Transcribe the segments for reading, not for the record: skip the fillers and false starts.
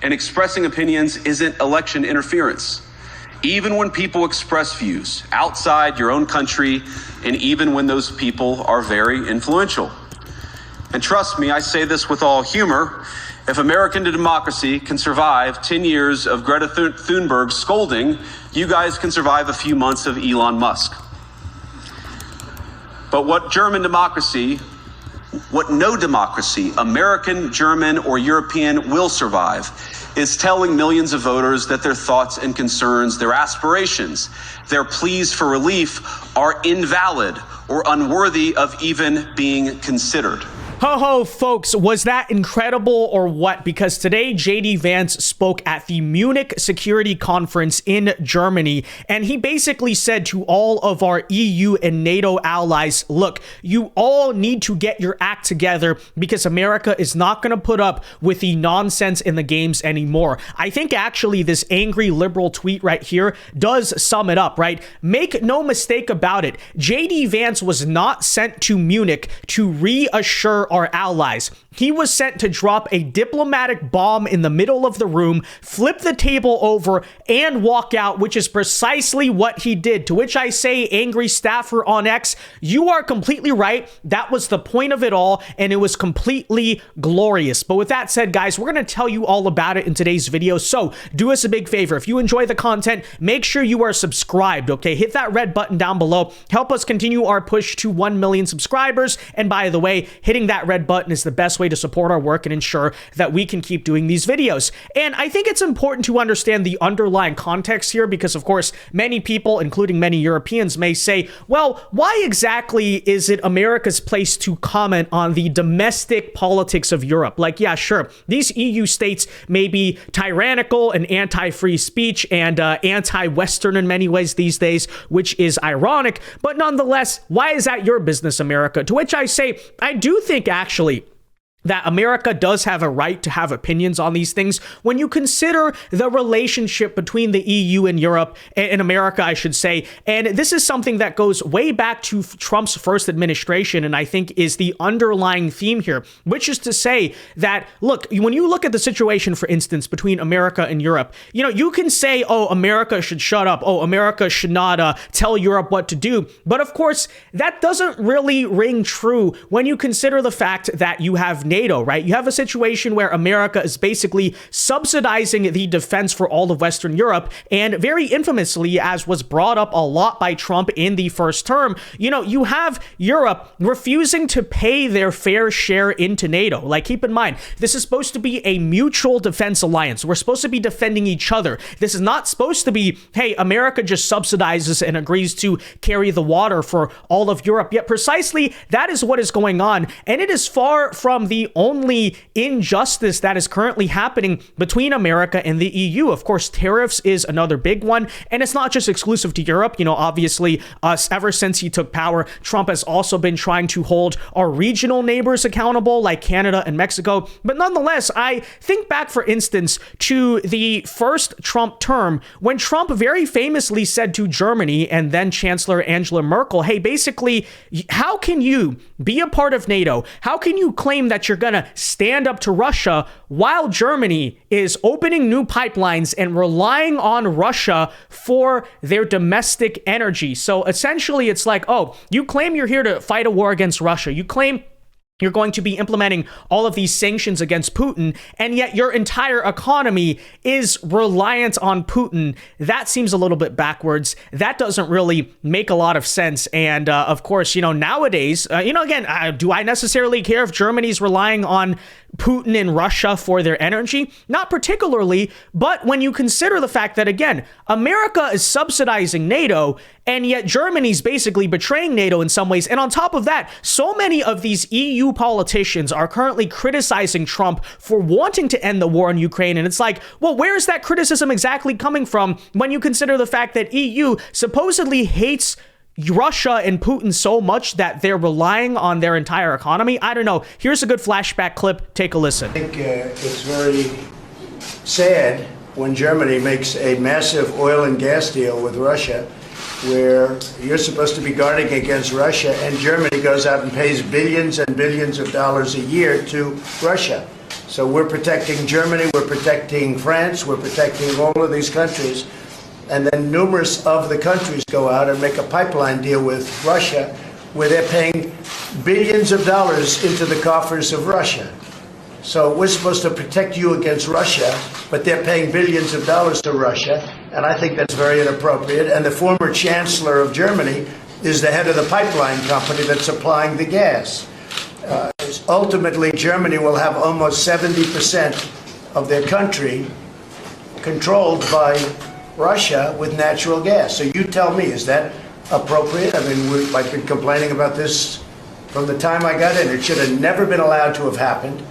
and expressing opinions isn't election interference. Even when people express views outside your own country, and even when those people are very influential. And trust me, I say this with all humor, if American democracy can survive 10 years of Greta Thunberg scolding, you guys can survive a few months of Elon Musk. But what no democracy, American, German, or European, will survive is telling millions of voters that their thoughts and concerns, their aspirations, their pleas for relief are invalid or unworthy of even being considered. Ho ho, folks, was that incredible or what? Because today JD Vance spoke at the Munich Security Conference in Germany, and he basically said to all of our EU and NATO allies, look, you all need to get your act together because America is not going to put up with the nonsense in the games anymore. I think actually this angry liberal tweet right here does sum it up, right? Make no mistake about it. JD Vance was not sent to Munich to reassure our allies. He was sent to drop a diplomatic bomb in the middle of the room, flip the table over, and walk out, which is precisely what he did. To which I say, angry staffer on X, you are completely right. That was the point of it all, and it was completely glorious. But with that said, guys, we're going to tell you all about it in today's video. So do us a big favor. If you enjoy the content, make sure you are subscribed, okay? Hit that red button down below. Help us continue our push to 1 million subscribers. And by the way, hitting that red button is the best way to support our work and ensure that we can keep doing these videos. And I think it's important to understand the underlying context here because, of course, many people, including many Europeans, may say, well, why exactly is it America's place to comment on the domestic politics of Europe? Like, yeah, sure, these EU states may be tyrannical and anti-free speech and anti-Western in many ways these days, which is ironic, but nonetheless, why is that your business, America? To which I say, I do think actually that America does have a right to have opinions on these things when you consider the relationship between the EU and Europe, and America, I should say. And this is something that goes way back to Trump's first administration, and I think is the underlying theme here, which is to say that, look, when you look at the situation, for instance, between America and Europe, you know, you can say, oh, America should shut up. Oh, America should not tell Europe what to do. But of course, that doesn't really ring true when you consider the fact that you have NATO, right? You have a situation where America is basically subsidizing the defense for all of Western Europe, and very infamously, as was brought up a lot by Trump in the first term, you know, you have Europe refusing to pay their fair share into NATO. Like, keep in mind, this is supposed to be a mutual defense alliance. We're supposed to be defending each other. This is not supposed to be, hey, America just subsidizes and agrees to carry the water for all of Europe. Yet precisely that is what is going on, and it is far from the only injustice that is currently happening between America and the EU. Of course, tariffs is another big one, and it's not just exclusive to Europe. You know, obviously, ever since he took power, Trump has also been trying to hold our regional neighbors accountable, like Canada and Mexico. But nonetheless, I think back, for instance, to the first Trump term, when Trump very famously said to Germany and then Chancellor Angela Merkel, hey, basically, how can you be a part of NATO? How can you claim that you're going to stand up to Russia while Germany is opening new pipelines and relying on Russia for their domestic energy? So essentially, it's like, oh, you claim you're here to fight a war against Russia. You claim you're going to be implementing all of these sanctions against Putin, and yet your entire economy is reliant on Putin. That seems a little bit backwards. That doesn't really make a lot of sense. And of course, you know, nowadays, again, do I necessarily care if Germany's relying on Putin and Russia for their energy? Not particularly, but when you consider the fact that, again, America is subsidizing NATO, and yet Germany's basically betraying NATO in some ways. And on top of that, so many of these EU politicians are currently criticizing Trump for wanting to end the war in Ukraine. And it's like, well, where is that criticism exactly coming from when you consider the fact that EU supposedly hates Russia and Putin so much that they're relying on their entire economy? I don't know. Here's a good flashback clip. Take a listen. I think it's very sad when Germany makes a massive oil and gas deal with Russia, where you're supposed to be guarding against Russia, and Germany goes out and pays billions and billions of dollars a year to Russia. So we're protecting Germany, we're protecting France, we're protecting all of these countries. And then numerous of the countries go out and make a pipeline deal with Russia where they're paying billions of dollars into the coffers of Russia. So we're supposed to protect you against Russia, but they're paying billions of dollars to Russia, and I think that's very inappropriate. And the former chancellor of Germany is the head of the pipeline company that's supplying the gas. Ultimately, Germany will have almost 70% of their country controlled by Russia with natural gas. So you tell me, is that appropriate? I mean, I've been complaining about this from the time I got in. It should have never been allowed to have happened.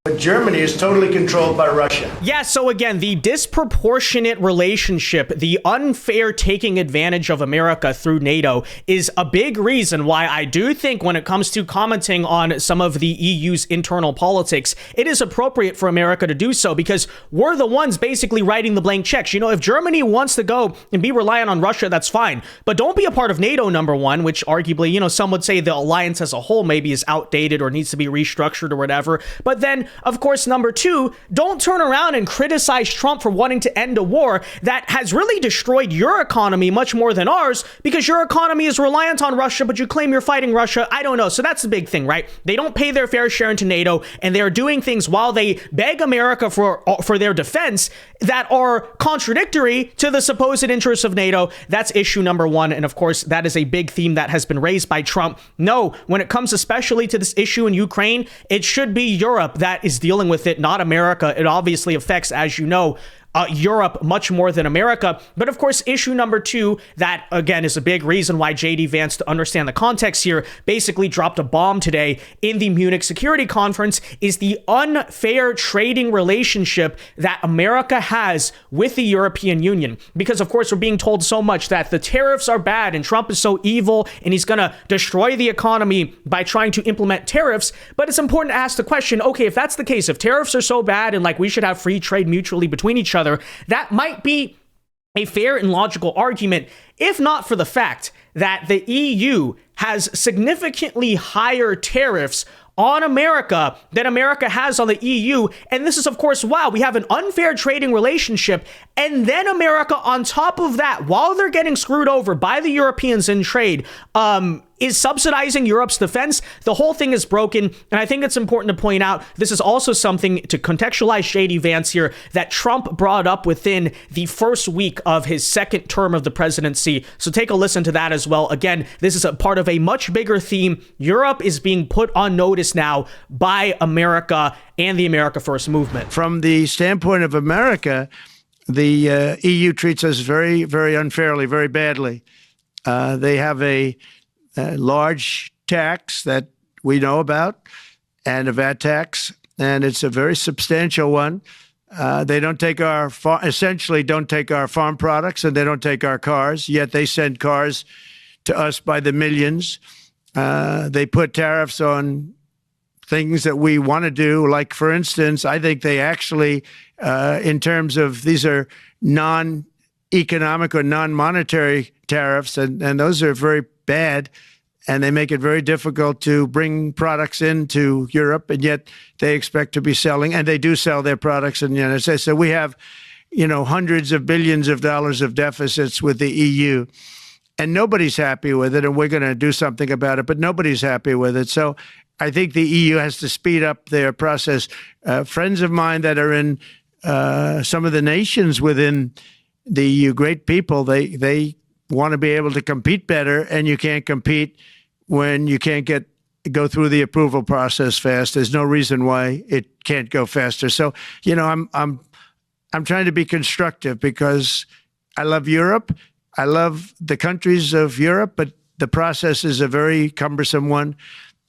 But Germany is totally controlled by Russia. Yeah, so again, the disproportionate relationship, the unfair taking advantage of America through NATO is a big reason why I do think when it comes to commenting on some of the EU's internal politics, it is appropriate for America to do so because we're the ones basically writing the blank checks. You know, if Germany wants to go and be reliant on Russia, that's fine. But don't be a part of NATO, number one, which arguably, you know, some would say the alliance as a whole maybe is outdated or needs to be restructured or whatever. But then, of course, number two, don't turn around and criticize Trump for wanting to end a war that has really destroyed your economy much more than ours because your economy is reliant on Russia, but you claim you're fighting Russia. I don't know. So that's the big thing, right? They don't pay their fair share into NATO, and they're doing things while they beg America for their defense that are contradictory to the supposed interests of NATO. That's issue number one. And of course, that is a big theme that has been raised by Trump. No, when it comes especially to this issue in Ukraine, it should be Europe that is dealing with it, not America. It obviously affects, as you know, Europe much more than America. But of course, issue number two, that again is a big reason why JD Vance, to understand the context here, basically dropped a bomb today in the Munich Security Conference, is the unfair trading relationship that America has with the European Union. Because of course, we're being told so much that the tariffs are bad and Trump is so evil and he's going to destroy the economy by trying to implement tariffs. But it's important to ask the question, okay, if that's the case, if tariffs are so bad and like we should have free trade mutually between each other, that might be a fair and logical argument, if not for the fact that the EU has significantly higher tariffs on America than America has on the EU. And this is, of course, wow, we have an unfair trading relationship. And then America, on top of that, while they're getting screwed over by the Europeans in trade, is subsidizing Europe's defense. The whole thing is broken. And I think it's important to point out, this is also something to contextualize JD Vance here that Trump brought up within the first week of his second term of the presidency. So take a listen to that as well. Again, this is a part of a much bigger theme. Europe is being put on notice now by America and the America First movement. From the standpoint of America, the EU treats us very, very unfairly, very badly. They have a large tax that we know about, and a VAT tax, and it's a very substantial one. They don't take essentially don't take our farm products, and they don't take our cars, yet they send cars to us by the millions. They put tariffs on things that we want to do, like, for instance, I think they actually, in terms of, these are non-economic or non-monetary tariffs, and those are very bad, and they make it very difficult to bring products into Europe, and yet they expect to be selling, and they do sell their products in the United States. So we have, hundreds of billions of dollars of deficits with the EU, and nobody's happy with it, and we're going to do something about it, but nobody's happy with it. So I think the EU has to speed up their process. Friends of mine that are in some of the nations within the EU, great people, they want to be able to compete better, and you can't compete when you can't go through the approval process fast. There's no reason why it can't go faster. So, I'm trying to be constructive because I love Europe. I love the countries of Europe, but the process is a very cumbersome one,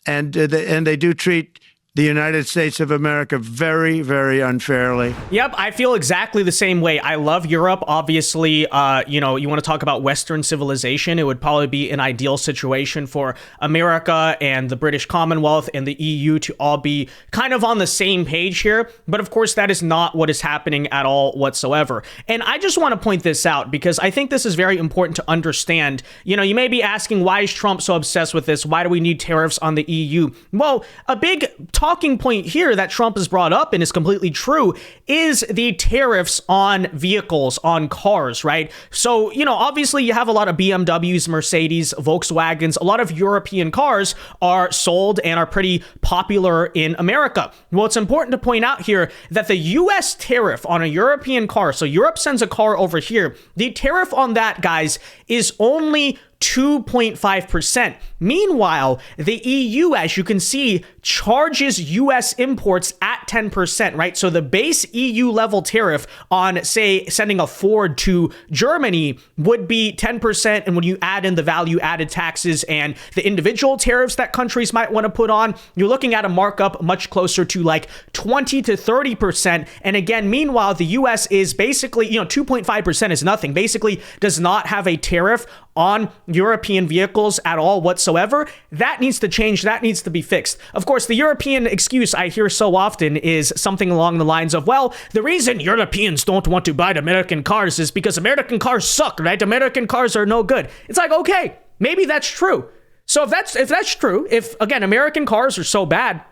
and they do treat the United States of America very, very unfairly. Yep, I feel exactly the same way. I love Europe. Obviously, you want to talk about Western civilization, it would probably be an ideal situation for America and the British Commonwealth and the EU to all be kind of on the same page here. But of course, that is not what is happening at all whatsoever. And I just want to point this out because I think this is very important to understand. You may be asking, why is Trump so obsessed with this? Why do we need tariffs on the EU? Well, a big talking point here that Trump has brought up and is completely true is the tariffs on vehicles, on cars, right? So, obviously you have a lot of BMWs, Mercedes, Volkswagens, a lot of European cars are sold and are pretty popular in America. Well, it's important to point out here that the US tariff on a European car, so Europe sends a car over here, the tariff on that, guys, is only 2.5%. Meanwhile, the EU, as you can see, charges US imports at 10%, right? So the base EU level tariff on, say, sending a Ford to Germany would be 10%. And when you add in the value added taxes and the individual tariffs that countries might want to put on, you're looking at a markup much closer to like 20 to 30%. And again, meanwhile, the US is basically, 2.5% is nothing, basically does not have a tariff on European vehicles at all whatsoever. That needs to change. That needs to be fixed. Of course, the European excuse I hear so often is something along the lines of, well, the reason Europeans don't want to buy American cars is because American cars suck, right? American cars are no good. It's like, okay, maybe that's true. So if that's true, if again, American cars are so bad,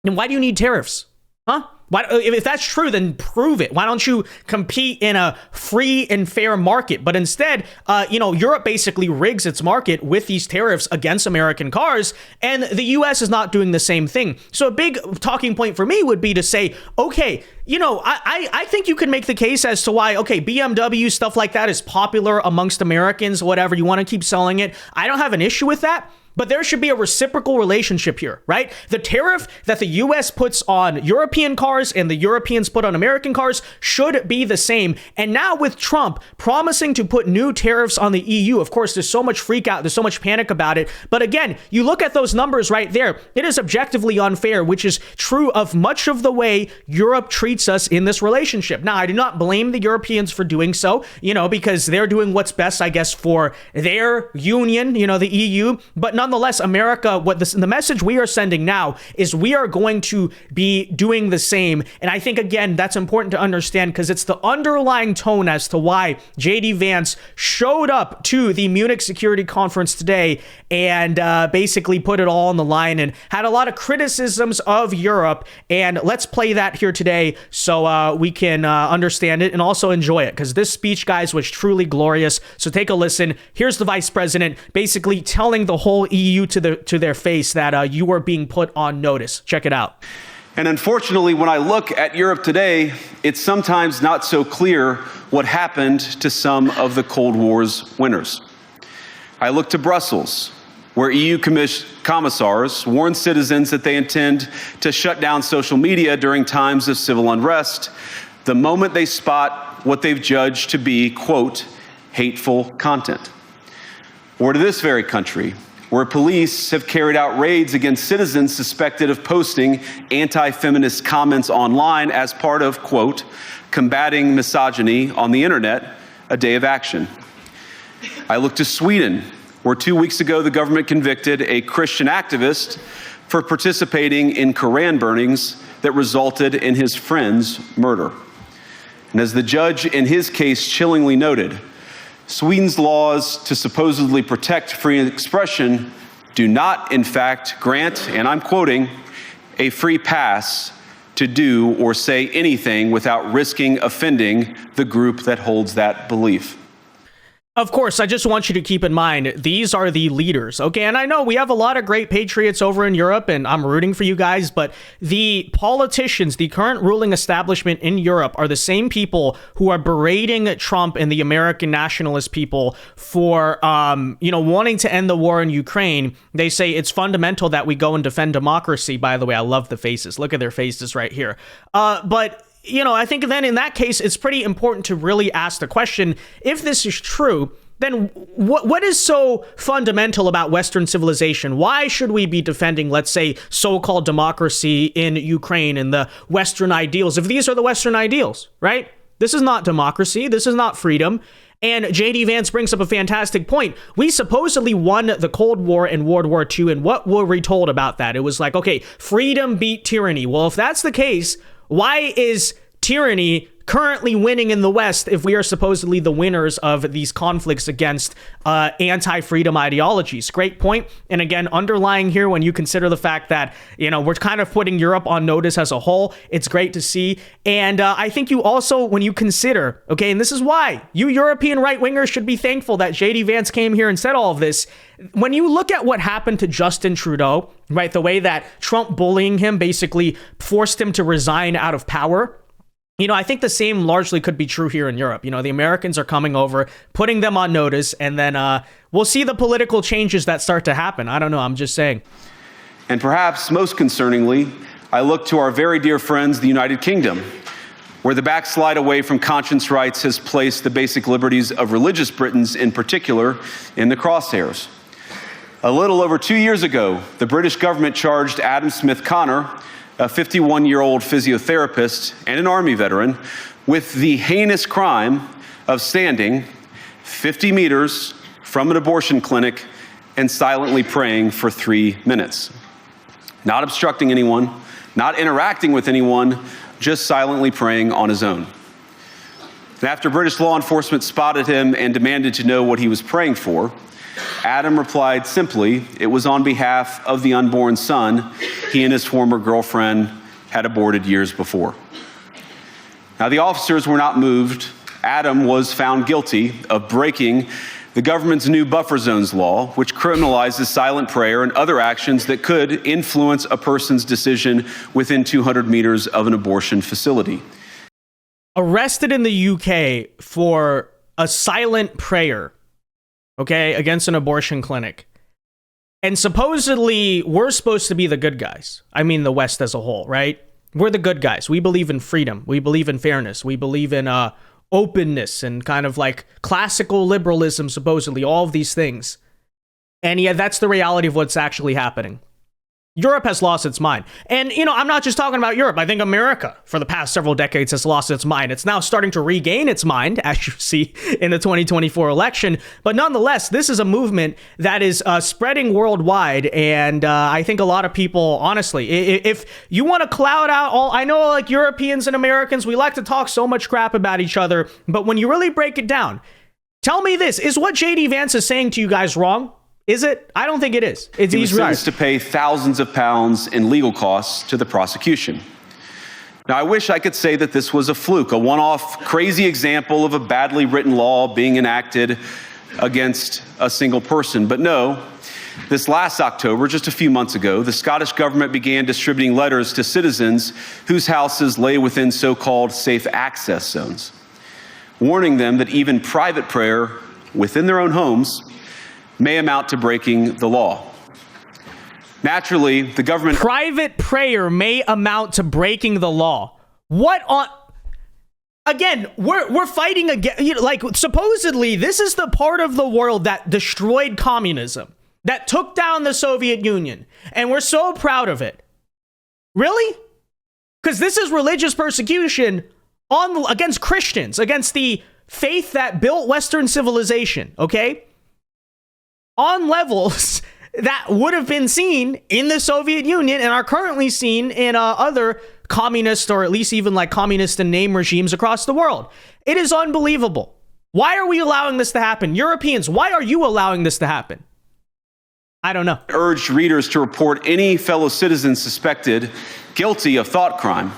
then why do you need tariffs? Huh? Why, if that's true, then prove it. Why don't you compete in a free and fair market? But instead, Europe basically rigs its market with these tariffs against American cars, and the US is not doing the same thing. So a big talking point for me would be to say, okay, I think you can make the case as to why, okay, BMW, stuff like that is popular amongst Americans, whatever, you want to keep selling it. I don't have an issue with that. But there should be a reciprocal relationship here, right? The tariff that the US puts on European cars and the Europeans put on American cars should be the same. And now with Trump promising to put new tariffs on the EU, of course, there's so much freak out, there's so much panic about it. But again, you look at those numbers right there, it is objectively unfair, which is true of much of the way Europe treats us in this relationship. Now, I do not blame the Europeans for doing so, because they're doing what's best, I guess, for their union, the EU, but nonetheless, America, the message we are sending now is we are going to be doing the same. And I think, again, that's important to understand because it's the underlying tone as to why JD Vance showed up to the Munich Security Conference today and basically put it all on the line and had a lot of criticisms of Europe. And let's play that here today so we can understand it and also enjoy it, because this speech, guys, was truly glorious. So take a listen. Here's the vice president basically telling the whole EU to their face that you are being put on notice. Check it out. And unfortunately, when I look at Europe today, it's sometimes not so clear what happened to some of the Cold War's winners. I look to Brussels, where EU commissars warn citizens that they intend to shut down social media during times of civil unrest the moment they spot what they've judged to be, quote, hateful content. Or to this very country, where police have carried out raids against citizens suspected of posting anti-feminist comments online as part of, quote, combating misogyny on the internet, a day of action. I look to Sweden, where 2 weeks ago the government convicted a Christian activist for participating in Koran burnings that resulted in his friend's murder. And as the judge in his case chillingly noted, Sweden's laws to supposedly protect free expression do not, in fact, grant, and I'm quoting, a free pass to do or say anything without risking offending the group that holds that belief. Of course, I just want you to keep in mind, these are the leaders, okay? And I know we have a lot of great patriots over in Europe, and I'm rooting for you guys, but the politicians, the current ruling establishment in Europe are the same people who are berating Trump and the American nationalist people for, wanting to end the war in Ukraine. They say it's fundamental that we go and defend democracy. By the way, I love the faces. Look at their faces right here. But I think then in that case, it's pretty important to really ask the question, if this is true, then what is so fundamental about Western civilization? Why should we be defending, let's say, so-called democracy in Ukraine and the Western ideals, if these are the Western ideals, right? This is not democracy. This is not freedom. And JD Vance brings up a fantastic point. We supposedly won the Cold War and World War II, and what were we told about that? It was like, okay, freedom beat tyranny. Well, if that's the case, why is tyranny currently winning in the West if we are supposedly the winners of these conflicts against anti-freedom ideologies? Great point. And again, underlying here, when you consider the fact that, we're kind of putting Europe on notice as a whole, it's great to see. And I think you also, when you consider, okay, and this is why you European right-wingers should be thankful that JD Vance came here and said all of this. When you look at what happened to Justin Trudeau, right, the way that Trump bullying him basically forced him to resign out of power, I think the same largely could be true here in Europe. The Americans are coming over, putting them on notice, and then we'll see the political changes that start to happen. I don't know. I'm just saying. And perhaps most concerningly, I look to our very dear friends, the United Kingdom, where the backslide away from conscience rights has placed the basic liberties of religious Britons in particular in the crosshairs. A little over 2 years ago, the British government charged Adam Smith Connor, a 51-year-old physiotherapist and an Army veteran, with the heinous crime of standing 50 meters from an abortion clinic and silently praying for 3 minutes. Not obstructing anyone, not interacting with anyone, just silently praying on his own. And after British law enforcement spotted him and demanded to know what he was praying for, Adam replied simply, it was on behalf of the unborn son he and his former girlfriend had aborted years before. Now, the officers were not moved. Adam was found guilty of breaking the government's new buffer zones law, which criminalizes silent prayer and other actions that could influence a person's decision within 200 meters of an abortion facility. Arrested in the UK for a silent prayer, okay, against an abortion clinic. And supposedly, we're supposed to be the good guys. I mean, the West as a whole, right? We're the good guys. We believe in freedom. We believe in fairness. We believe in openness and kind of like classical liberalism, supposedly, all of these things. And yeah, that's the reality of what's actually happening. Europe has lost its mind. And, I'm not just talking about Europe. I think America, for the past several decades, has lost its mind. It's now starting to regain its mind, as you see in the 2024 election. But nonetheless, this is a movement that is spreading worldwide. And I think a lot of people, honestly, if you want to cloud out I know like Europeans and Americans, we like to talk so much crap about each other. But when you really break it down, tell me this, is what JD Vance is saying to you guys wrong? Is it? I don't think it is. He was sentenced to pay thousands of pounds in legal costs to the prosecution. Now, I wish I could say that this was a fluke, a one-off crazy example of a badly written law being enacted against a single person. But no, this last October, just a few months ago, the Scottish government began distributing letters to citizens whose houses lay within so-called safe access zones, warning them that even private prayer within their own homes may amount to breaking the law. Naturally, the government... Private prayer may amount to breaking the law. What on... Again, we're fighting again. Supposedly, this is the part of the world that destroyed communism, that took down the Soviet Union, and we're so proud of it. Really? Because this is religious persecution against Christians, against the faith that built Western civilization, okay? On levels that would have been seen in the Soviet Union and are currently seen in other communist, or at least even like communist in name regimes across the world. It is unbelievable. Why are we allowing this to happen? Europeans, why are you allowing this to happen? I don't know. Urged readers to report any fellow citizen suspected guilty of thought crime.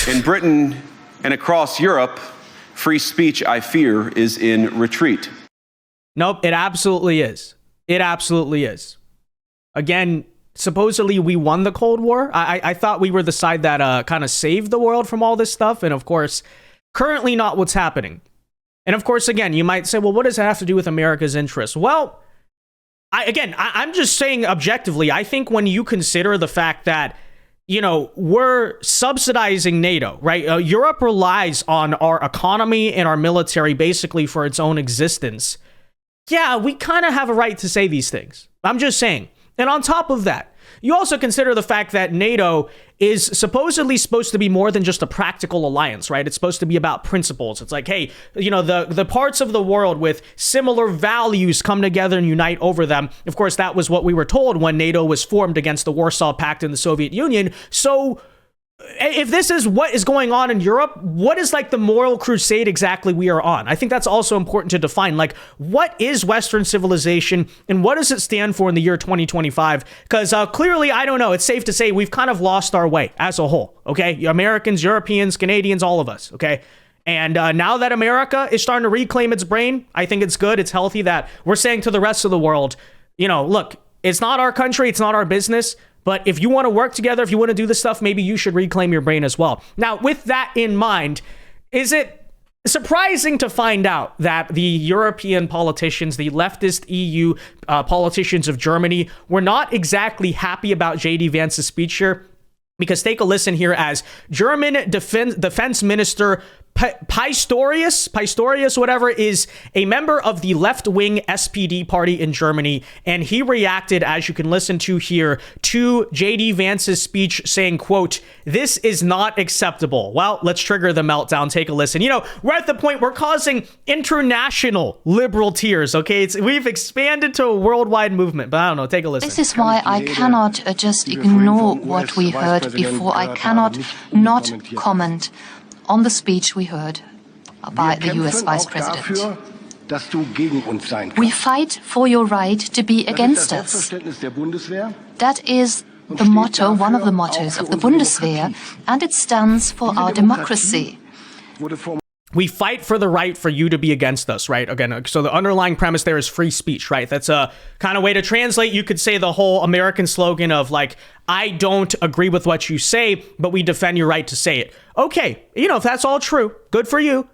In Britain and across Europe, free speech, I fear, is in retreat. Nope, it absolutely is. It absolutely is. Again, supposedly we won the Cold War. I thought we were the side that kind of saved the world from all this stuff. And of course, currently not what's happening. And of course, again, you might say, well, what does it have to do with America's interests? Well, I'm just saying objectively, I think when you consider the fact that, we're subsidizing NATO, right? Europe relies on our economy and our military basically for its own existence. Yeah, we kind of have a right to say these things. I'm just saying. And on top of that, you also consider the fact that NATO is supposedly supposed to be more than just a practical alliance, right? It's supposed to be about principles. It's like, hey, the parts of the world with similar values come together and unite over them. Of course, that was what we were told when NATO was formed against the Warsaw Pact and the Soviet Union. So if this is what is going on in Europe, what is like the moral crusade exactly we are on? I think that's also important to define. Like, what is Western civilization and what does it stand for in the year 2025? Because clearly, I don't know. It's safe to say we've kind of lost our way as a whole. Okay, Americans, Europeans, Canadians, all of us. Okay. And now that America is starting to reclaim its brain, I think it's good. It's healthy that we're saying to the rest of the world, you know, look, it's not our country. It's not our business. But if you want to work together, if you want to do this stuff, maybe you should reclaim your brain as well. Now, with that in mind, is it surprising to find out that the European politicians, the leftist EU politicians of Germany, were not exactly happy about JD Vance's speech here? Because take a listen here as German Defense Minister Pistorius, whatever, is a member of the left-wing SPD party in Germany, and he reacted, as you can listen to here, to JD Vance's speech saying, quote, "This is not acceptable." Well, let's trigger the meltdown. Take a listen. You know, we're at the point we're causing international liberal tears, okay? We've expanded to a worldwide movement, but I don't know. Take a listen. This is why I cannot just ignore what we heard before. I cannot not comment on the speech we heard by the US Vice President. We fight for your right to be against us. That is the motto, one of the mottos of the Bundeswehr, and it stands for our democracy. We fight for the right for you to be against us, right? Again, so the underlying premise there is free speech, right? That's a kind of way to translate. You could say the whole American slogan of like, I don't agree with what you say, but we defend your right to say it. Okay, you know, if that's all true, good for you.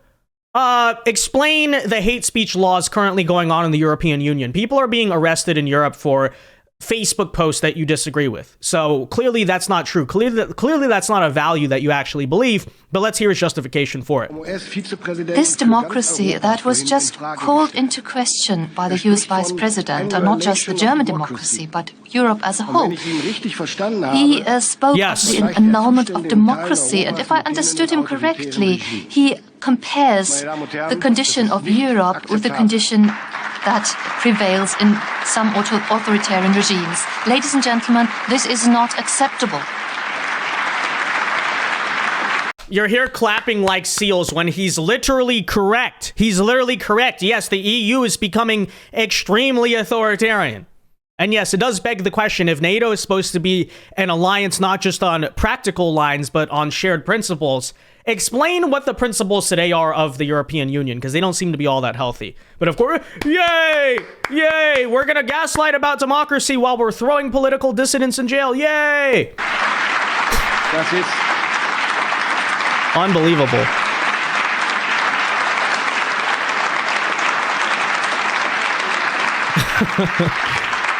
Explain the hate speech laws currently going on in the European Union. People are being arrested in Europe for Facebook posts that you disagree with. So clearly that's not true. Clearly that's not a value that you actually believe, but let's hear his justification for it. This democracy that was just called into question by the US Vice President, and not just the German democracy, but Europe as a whole. He spoke of the annulment of democracy, and if I understood him correctly, he compares the condition of Europe with the condition that prevails in some authoritarian regimes. Ladies and gentlemen, this is not acceptable. You're here clapping like seals when he's literally correct. He's literally correct. Yes, the EU is becoming extremely authoritarian. And yes, it does beg the question, if NATO is supposed to be an alliance not just on practical lines, but on shared principles, explain what the principles today are of the European Union, because they don't seem to be all that healthy. But of course, yay, we're going to gaslight about democracy while we're throwing political dissidents in jail. Yay! That's it. Unbelievable.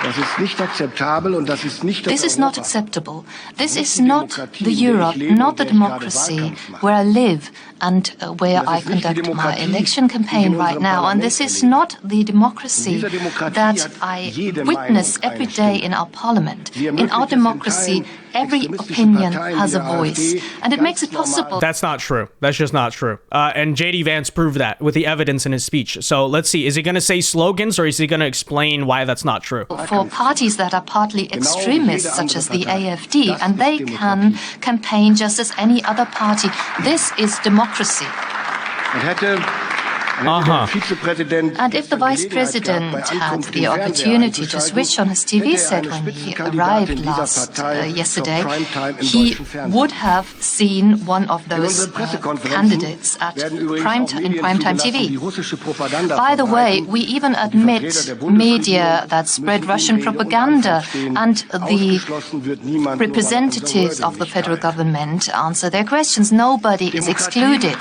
Das ist nicht akzeptabel und das ist nicht This is not acceptable. This is not the Europe, not the democracy where I live and where I conduct my election campaign right now. And this is not the democracy that I witness every day in our parliament. In our democracy, every opinion has a voice, and it makes it possible. That's not true. That's just not true. And JD Vance proved that with the evidence in his speech. So let's see. Is he going to say slogans, or is he going to explain why that's not true? For parties that are partly extremist, such as the AfD, and they can campaign just as any other party. This is democracy. And if the Vice President had the opportunity to switch on his TV set when he arrived yesterday, he would have seen one of those candidates at primetime TV. By the way, we even admit media that spread Russian propaganda, and the representatives of the federal government answer their questions. Nobody is excluded.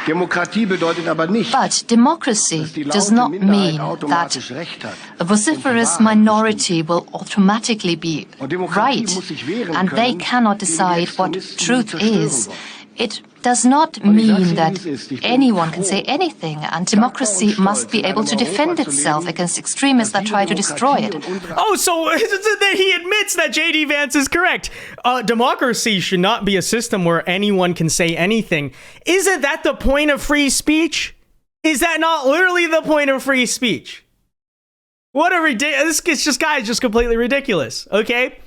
But democracy does not mean that a vociferous minority will automatically be right, and they cannot decide what truth is. It does not mean that anyone can say anything, and democracy must be able to defend itself against extremists that try to destroy it. Oh, so he admits that JD Vance is correct. Democracy should not be a system where anyone can say anything. Isn't that the point of free speech? Is that not literally the point of free speech? What a ridiculous! This guy is just completely ridiculous. Okay.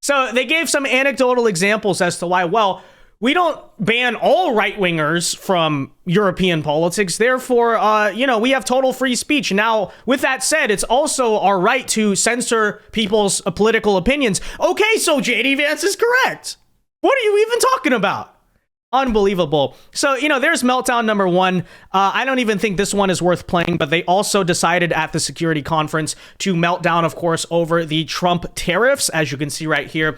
So they gave some anecdotal examples as to why, well, we don't ban all right-wingers from European politics. Therefore, we have total free speech. Now, with that said, it's also our right to censor people's political opinions. Okay, so JD Vance is correct. What are you even talking about? Unbelievable. So, there's meltdown number one. I don't even think this one is worth playing, but they also decided at the security conference to melt down, of course, over the Trump tariffs, as you can see right here.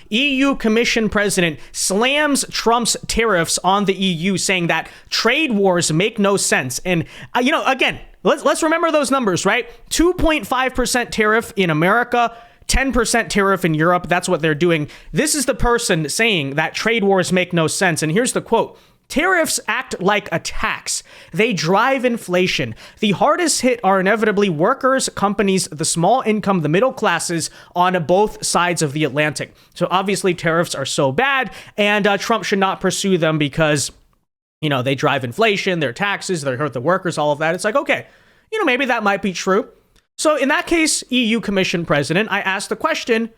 EU Commission President slams Trump's tariffs on the EU, saying that trade wars make no sense. And, again, let's remember those numbers, right? 2.5% tariff in America, 10% tariff in Europe. That's what they're doing. This is the person saying that trade wars make no sense. And here's the quote. Tariffs act like a tax. They drive inflation. The hardest hit are inevitably workers, companies, the small income, the middle classes on both sides of the Atlantic. So obviously tariffs are so bad, and Trump should not pursue them because, they drive inflation, their taxes, they hurt the workers, all of that. It's like, okay, maybe that might be true. So in that case, EU Commission President, I asked the question,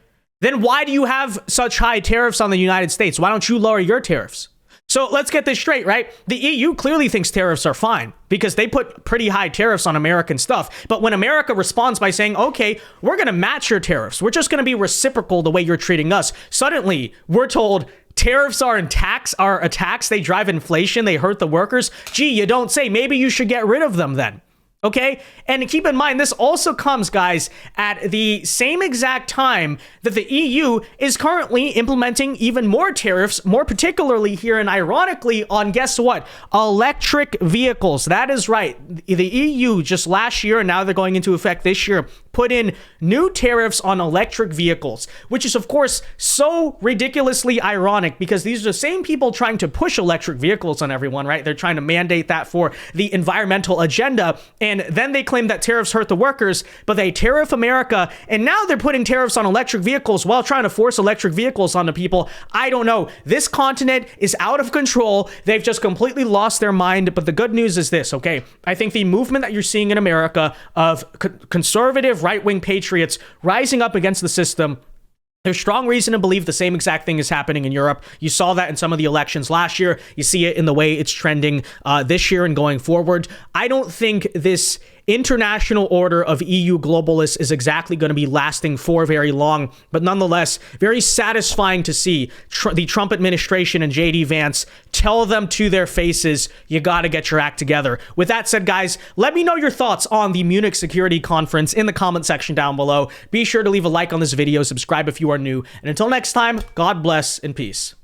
then why do you have such high tariffs on the United States? Why don't you lower your tariffs? So let's get this straight, right? The EU clearly thinks tariffs are fine because they put pretty high tariffs on American stuff. But when America responds by saying, okay, we're going to match your tariffs, we're just going to be reciprocal the way you're treating us, suddenly we're told tariffs are a tax, they drive inflation, they hurt the workers. Gee, you don't say. Maybe you should get rid of them then. Okay, and keep in mind, this also comes, guys, at the same exact time that the EU is currently implementing even more tariffs, more particularly here and ironically on, guess what, electric vehicles. That is right. The EU just last year, and now they're going into effect this year, put in new tariffs on electric vehicles, which is, of course, so ridiculously ironic because these are the same people trying to push electric vehicles on everyone, right? They're trying to mandate that for the environmental agenda. And then they claim that tariffs hurt the workers, but they tariff America. And now they're putting tariffs on electric vehicles while trying to force electric vehicles onto people. I don't know. This continent is out of control. They've just completely lost their mind. But the good news is this, okay? I think the movement that you're seeing in America of conservative right-wing patriots rising up against the system, there's strong reason to believe the same exact thing is happening in Europe. You saw that in some of the elections last year. You see it in the way it's trending this year and going forward. I don't think this international order of EU globalists is exactly going to be lasting for very long, but nonetheless, very satisfying to see the Trump administration and JD Vance tell them to their faces, you got to get your act together. With that said, guys, let me know your thoughts on the Munich Security Conference in the comment section down below. Be sure to leave a like on this video, subscribe if you are new, and until next time, God bless and peace.